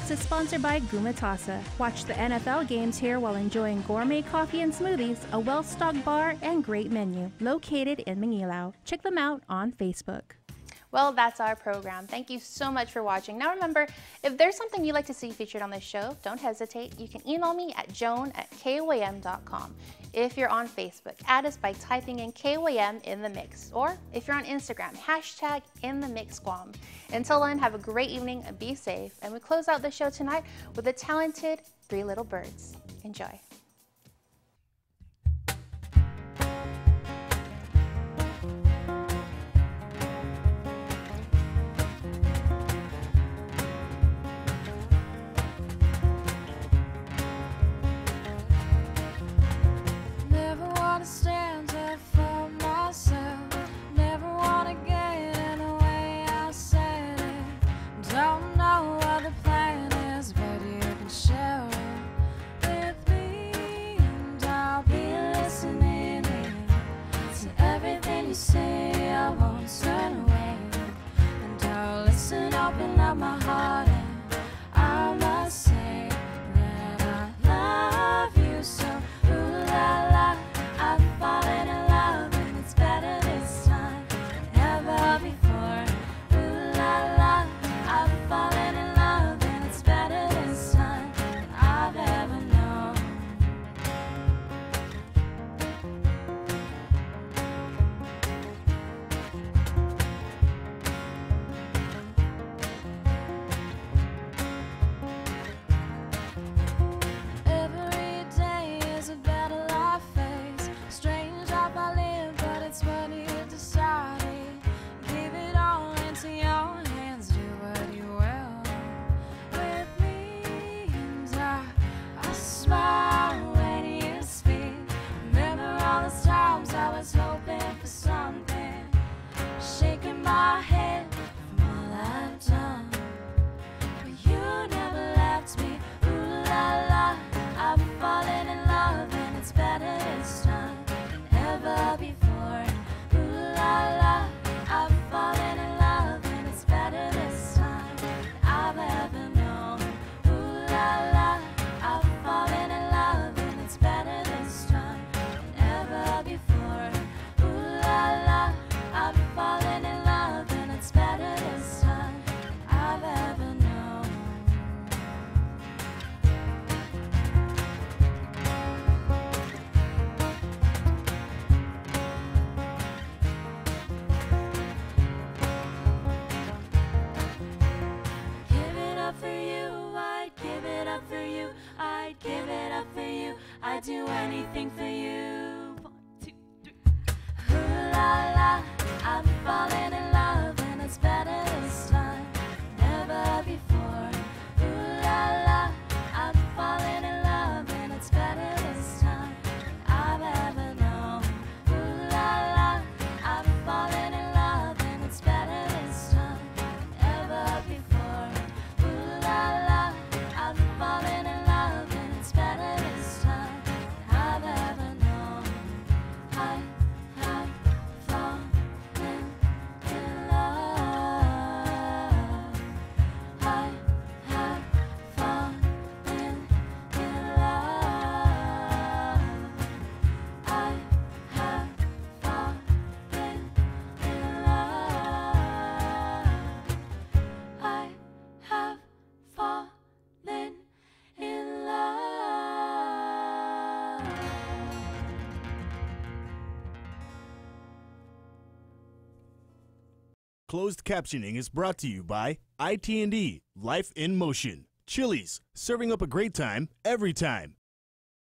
Sports is sponsored by Gumatasa. Watch the NFL games here while enjoying gourmet coffee and smoothies, a well-stocked bar, and great menu located in Manilao. Check them out on Facebook. Well, that's our program. Thank you so much for watching. Now remember, if there's something you'd like to see featured on this show, don't hesitate. You can email me at joan@kuam.com. If you're on Facebook, add us by typing in KUAM in the mix. Or if you're on Instagram, hashtag in the mix Guam. Until then, have a great evening and be safe. And we close out the show tonight with the talented Three Little Birds. Enjoy. Stand up for myself. Never wanna get in the way. I said it. Don't know what the plan is, but you can share it with me, and I'll be listening in to everything you say. I won't turn away, and I'll listen, open up my heart, and I must say that I love you so. Ooh la la. I'm falling in love, and it's better this time than ever before. Ooh la la, I'm falling in love, and it's better this time than I've ever known. Every day is a battle I face. Strange life I live, but it's what you decided. Give it all into your hands, do what you will with me, and I smile when you speak. Remember all those times I was hoping for something, shaking my head from all I've done, but you never left me. Ooh la la, I'm falling in love, and it's better this time than ever before. Ooh la la, I'm falling in love, and it's better this time than I've ever known. Ooh la la, I'm falling in love, and it's better this time than ever before. Ooh la la, I'm falling in love, and it's better this time than I've ever known. Give it up for you, I'd give it up for you, I'd give it up for you, I'd do anything for you. 1, 2, 3. Ooh la la, I'm falling in love, and it's better this time than ever before. Ooh la la, I'm falling in love, and it's better this time than I've ever known. Ooh la la, I'm falling in love, and it's better this time than ever before. Ooh la la, I'm falling in love, and it's better this time than I've ever known. I have fallen in love. I have fallen in love. I have fallen in love. I have fallen in love. Closed captioning is brought to you by IT&E, Life in Motion. Chili's, serving up a great time every time.